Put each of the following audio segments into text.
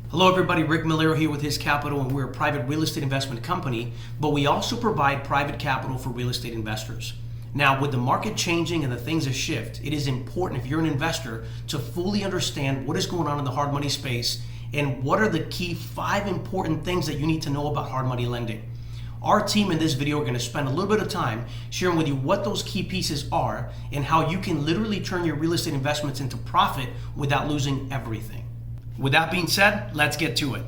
Hello everybody, Rick Millero here with His Capital, and we're a private real estate investment company, but we also provide private capital for real estate investors. Now, with the market changing and the things that shift, it is important if you're an investor to fully understand what is going on in the hard money space and what are the key 5 important things that you need to know about hard money lending. Our team in this video are going to spend a little bit of time sharing with you what those key pieces are and how you can literally turn your real estate investments into profit without losing everything. With that being said, let's get to it.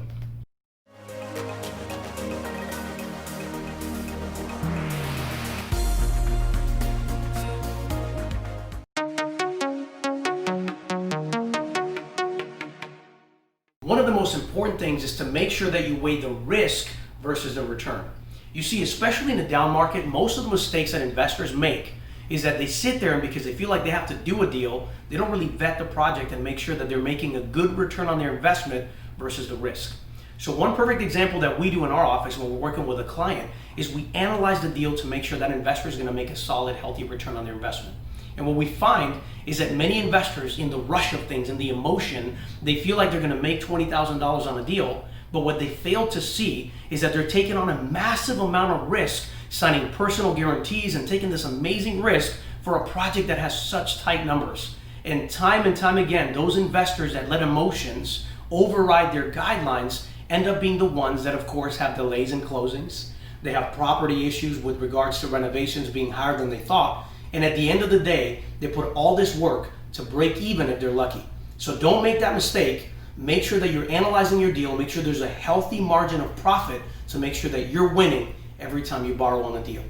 One of the most important things is to make sure that you weigh the risk versus the return. You see, especially in the down market, most of the mistakes that investors make is that they sit there and because they feel like they have to do a deal, they don't really vet the project and make sure that they're making a good return on their investment versus the risk. So one perfect example that we do in our office when we're working with a client is we analyze the deal to make sure that investor is going to make a solid, healthy return on their investment. And what we find is that many investors, in the rush of things, in the emotion, they feel like they're going to make $20,000 on a deal, but what they fail to see is that they're taking on a massive amount of risk, signing personal guarantees and taking this amazing risk for a project that has such tight numbers. And time again, those investors that let emotions override their guidelines end up being the ones that, of course, have delays in closings. They have property issues with regards to renovations being higher than they thought. And at the end of the day, they put all this work to break even if they're lucky. So don't make that mistake. Make sure that you're analyzing your deal. Make sure there's a healthy margin of profit to make sure that you're winning every time you borrow on a deal.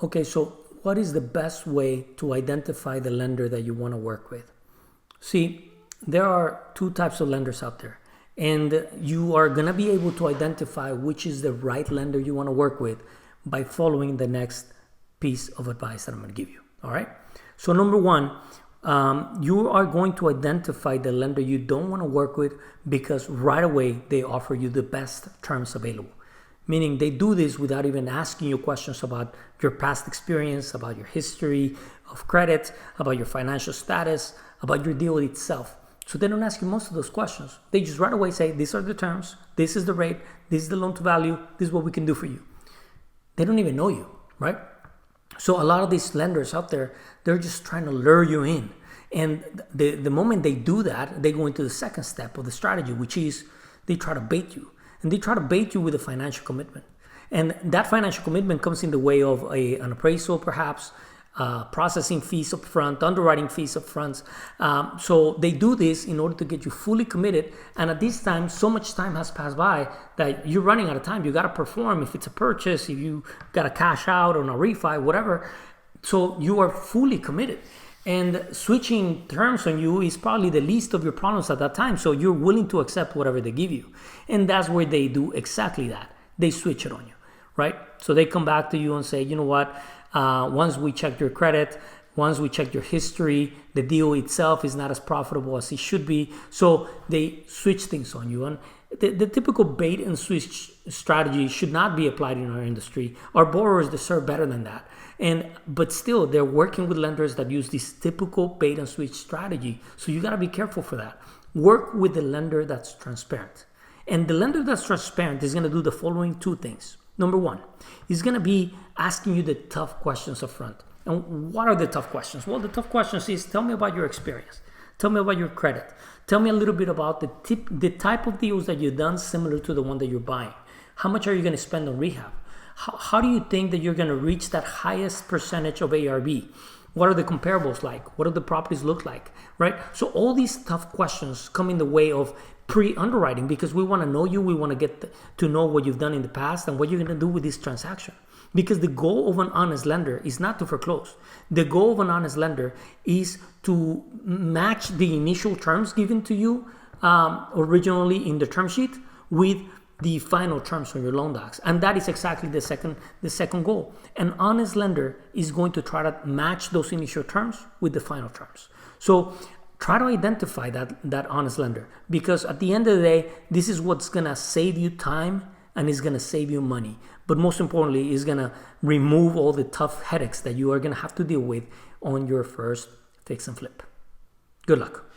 Okay, so what is the best way to identify the lender that you want to work with? See, there are 2 types of lenders out there, and you are going to be able to identify which is the right lender you want to work with by following the next piece of advice that I'm going to give you. All right. So number 1, you are going to identify the lender you don't want to work with because right away they offer you the best terms available. Meaning they do this without even asking you questions about your past experience, about your history of credit, about your financial status, about your deal itself. So they don't ask you most of those questions. They just right away say, these are the terms, this is the rate, this is the loan to value, this is what we can do for you. They don't even know you, right? So a lot of these lenders out there, they're just trying to lure you in. And the moment they do that, they go into the second step of the strategy, which is they try to bait you. And they try to bait you with a financial commitment. And that financial commitment comes in the way of an appraisal, perhaps, processing fees up front, underwriting fees up front. So they do this in order to get you fully committed. And at this time, so much time has passed by that you're running out of time. You got to perform if it's a purchase, if you got to cash out on a refi, whatever. So you are fully committed. And switching terms on you is probably the least of your problems at that time. So you're willing to accept whatever they give you. And that's where they do exactly that. They switch it on you, right? So they come back to you and say, you know what? Once we check your credit, once we check your history, the deal itself is not as profitable as it should be. So they switch things on you. And the typical bait and switch strategy should not be applied in our industry. Our borrowers deserve better than that. But still, they're working with lenders that use this typical bait and switch strategy. So you got to be careful for that. Work with the lender that's transparent. And the lender that's transparent is going to do the following 2 things. Number 1, he's going to be asking you the tough questions up front. And what are the tough questions? Well, the tough questions is, tell me about your experience. Tell me about your credit. Tell me a little bit about the type of deals that you've done similar to the one that you're buying. How much are you going to spend on rehab? How do you think that you're going to reach that highest percentage of ARV? What are the comparables like? What do the properties look like, right? So all these tough questions come in the way of pre-underwriting because we want to know you. We want to get to know what you've done in the past and what you're going to do with this transaction. Because the goal of an honest lender is not to foreclose. The goal of an honest lender is to match the initial terms given to you originally in the term sheet with the final terms on your loan docs. And that is exactly the second goal. An honest lender is going to try to match those initial terms with the final terms. So try to identify that honest lender, because at the end of the day, this is what's going to save you time and is going to save you money. But most importantly, is going to remove all the tough headaches that you are going to have to deal with on your first fix and flip. Good luck.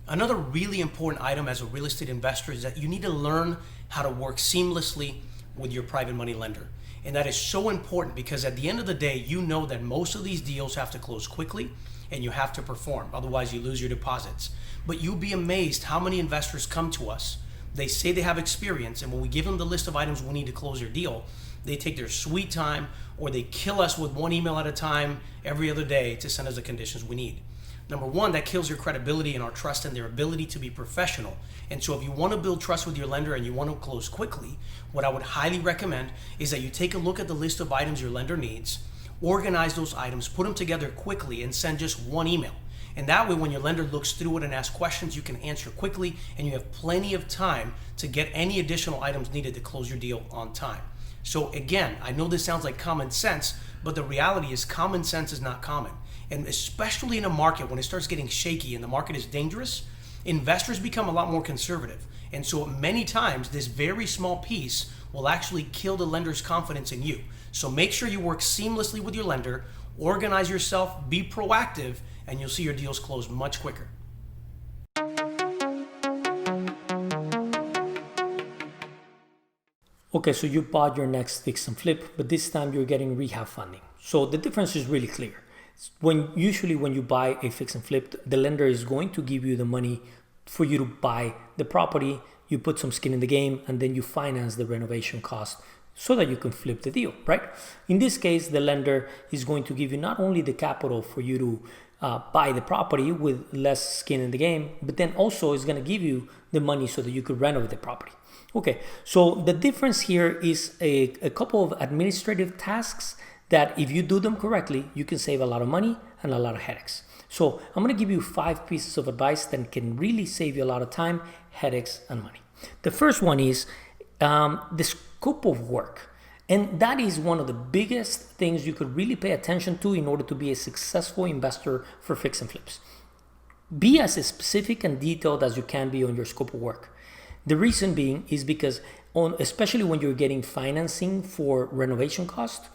Another really important item as a real estate investor is that you need to learn how to work seamlessly with your private money lender. And that is so important because at the end of the day, you know that most of these deals have to close quickly and you have to perform. Otherwise, you lose your deposits. But you'll be amazed how many investors come to us. They say they have experience, and when we give them the list of items we need to close their deal, they take their sweet time, or they kill us with one email at a time every other day to send us the conditions we need. Number one, that kills your credibility and our trust and their ability to be professional. And so if you want to build trust with your lender and you want to close quickly, what I would highly recommend is that you take a look at the list of items your lender needs, organize those items, put them together quickly, and send just one email. And that way, when your lender looks through it and asks questions, you can answer quickly and you have plenty of time to get any additional items needed to close your deal on time. So again, I know this sounds like common sense, but the reality is common sense is not common. And especially in a market when it starts getting shaky and the market is dangerous, investors become a lot more conservative. And so many times this very small piece will actually kill the lender's confidence in you. So make sure you work seamlessly with your lender, organize yourself, be proactive, and you'll see your deals close much quicker. Okay, so you bought your next fix and flip, but this time you're getting rehab funding. So the difference is really clear. Usually when you buy a fix and flip, the lender is going to give you the money for you to buy the property, you put some skin in the game, and then you finance the renovation cost so that you can flip the deal, right? In this case, the lender is going to give you not only the capital for you to buy the property with less skin in the game, but then also is going to give you the money so that you could renovate the property. Okay, so the difference here is a couple of administrative tasks that if you do them correctly, you can save a lot of money and a lot of headaches. So I'm going to give you 5 pieces of advice that can really save you a lot of time, headaches, and money. The first one is the scope of work. And that is one of the biggest things you could really pay attention to in order to be a successful investor for fix and flips. Be as specific and detailed as you can be on your scope of work. The reason being is because especially when you're getting financing for renovation cost,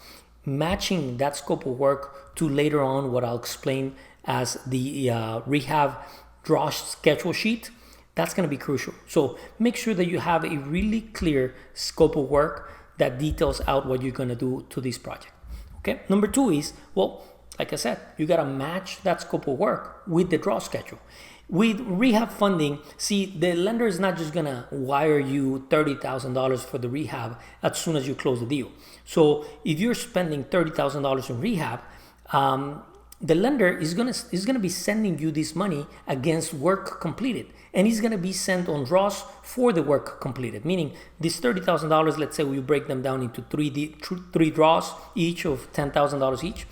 matching that scope of work to later on what I'll explain as the rehab draw schedule sheet, that's going to be crucial. So make sure that you have a really clear scope of work that details out what you're going to do to this project. Okay. Number 2 is, well, like I said, you got to match that scope of work with the draw schedule. With rehab funding, see, the lender is not just going to wire you $30,000 for the rehab as soon as you close the deal. So if you're spending $30,000 in rehab, the lender is going to be sending you this money against work completed, and he's going to be sent on draws for the work completed. Meaning this $30,000, let's say we break them down into three draws, each of $10,000 each.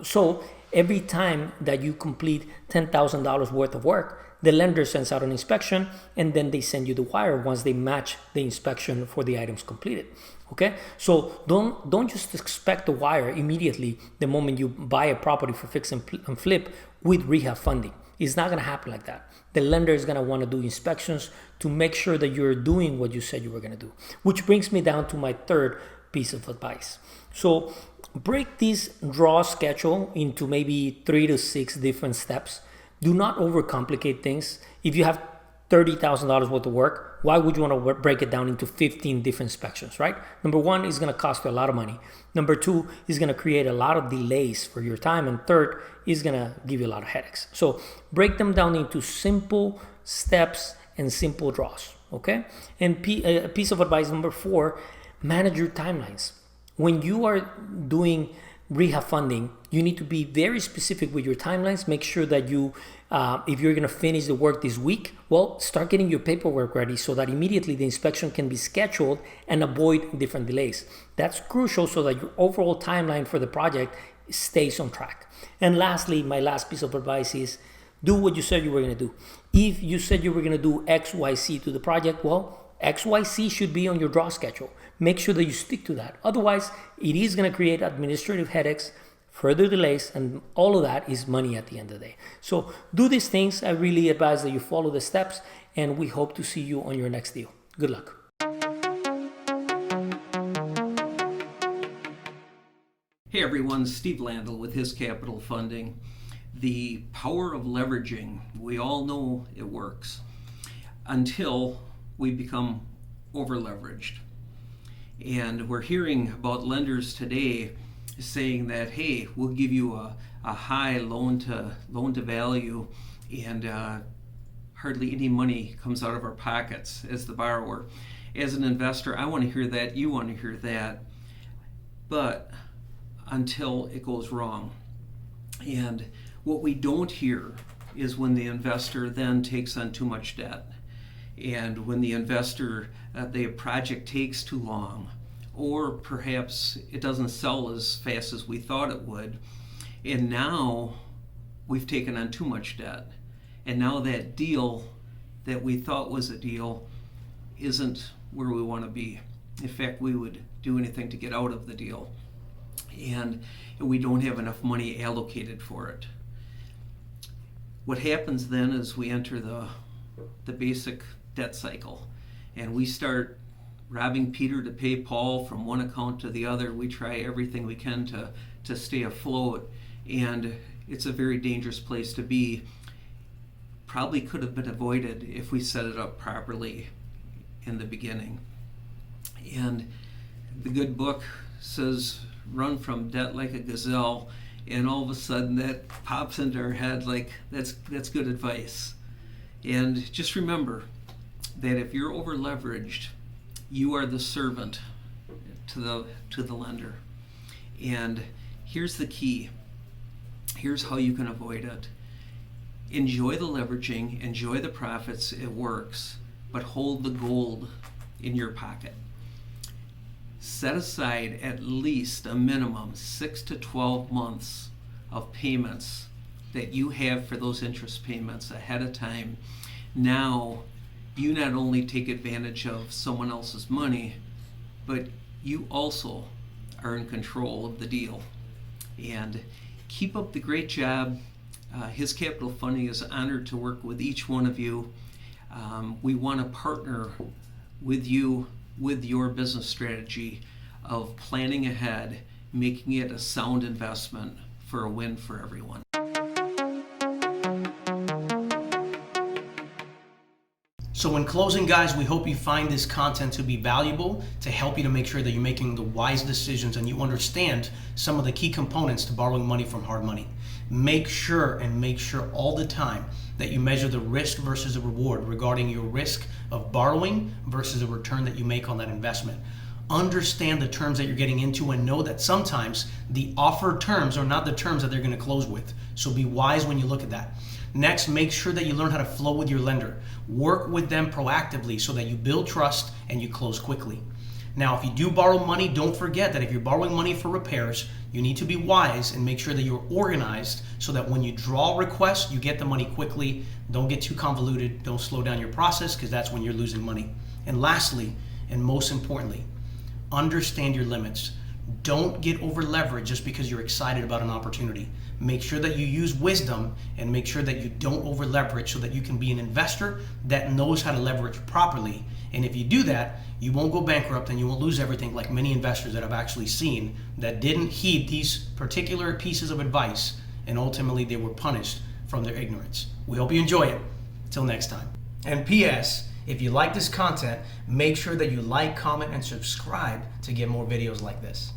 So every time that you complete $10,000 worth of work, the lender sends out an inspection, and then they send you the wire once they match the inspection for the items completed. Okay, so don't just expect the wire immediately the moment you buy a property for fix and flip with rehab funding. It's not going to happen like that. The lender is going to want to do inspections to make sure that you're doing what you said you were going to do. Which brings me down to my third piece of advice. So break this draw schedule into maybe 3 to 6 different steps. Do not overcomplicate things. If you have $30,000 worth of work, why would you want to break it down into 15 different inspections, right? Number 1 is going to cost you a lot of money. Number 2 is going to create a lot of delays for your time. And third is going to give you a lot of headaches. So break them down into simple steps and simple draws, okay? And a piece of advice number 4, manage your timelines. When you are doing rehab funding, you need to be very specific with your timelines. Make sure that you, if you're going to finish the work this week, well, start getting your paperwork ready so that immediately the inspection can be scheduled and avoid different delays. That's crucial so that your overall timeline for the project stays on track. And lastly, my last piece of advice is do what you said you were going to do. If you said you were going to do X, Y, Z to the project, well, X, Y, Z should be on your draw schedule. Make sure that you stick to that. Otherwise, it is going to create administrative headaches, further delays, and all of that is money at the end of the day. So do these things. I really advise that you follow the steps, and we hope to see you on your next deal. Good luck. Hey everyone, Steve Landell with his Capital Funding. The power of leveraging, we all know it works until we become over leveraged. And we're hearing about lenders today saying that, hey, we'll give you a high loan to value, and hardly any money comes out of our pockets as the borrower. As an investor, I want to hear that, you want to hear that, but until it goes wrong. And what we don't hear is when the investor then takes on too much debt, and when the investor, the project takes too long, or perhaps it doesn't sell as fast as we thought it would, and now we've taken on too much debt, and now that deal that we thought was a deal isn't where we want to be. In fact, we would do anything to get out of the deal, and we don't have enough money allocated for it. What happens then is we enter the basic debt cycle, and we start robbing Peter to pay Paul from one account to the other. We try everything we can to stay afloat, and it's a very dangerous place to be. Probably could have been avoided if we set it up properly in the beginning. And the good book says, run from debt like a gazelle, and all of a sudden that pops into our head like that's good advice. And just remember that if you're over leveraged, you are the servant to the lender. And here's the key. Here's how you can avoid it. Enjoy the leveraging, enjoy the profits, it works, but hold the gold in your pocket. Set aside at least a minimum 6 to 12 months of payments that you have for those interest payments ahead of time. Now, you not only take advantage of someone else's money, but you also are in control of the deal. And keep up the great job. His Capital Funding is honored to work with each one of you. We want to partner with you with your business strategy of planning ahead, making it a sound investment for a win for everyone. So in closing, guys, we hope you find this content to be valuable, to help you to make sure that you're making the wise decisions and you understand some of the key components to borrowing money from hard money. Make sure all the time that you measure the risk versus the reward regarding your risk of borrowing versus the return that you make on that investment. Understand the terms that you're getting into and know that sometimes the offered terms are not the terms that they're going to close with. So be wise when you look at that. Next, make sure that you learn how to flow with your lender. Work with them proactively so that you build trust and you close quickly. Now, if you do borrow money, don't forget that if you're borrowing money for repairs, you need to be wise and make sure that you're organized so that when you draw requests, you get the money quickly. Don't get too convoluted. Don't slow down your process, because that's when you're losing money. And lastly, and most importantly, understand your limits. Don't get over leveraged just because you're excited about an opportunity. Make sure that you use wisdom and make sure that you don't over leverage so that you can be an investor that knows how to leverage properly. And if you do that, you won't go bankrupt and you won't lose everything like many investors that I've actually seen that didn't heed these particular pieces of advice, and ultimately they were punished from their ignorance. We hope you enjoy it. Until next time. And P.S. if you like this content, make sure that you like, comment, and subscribe to get more videos like this.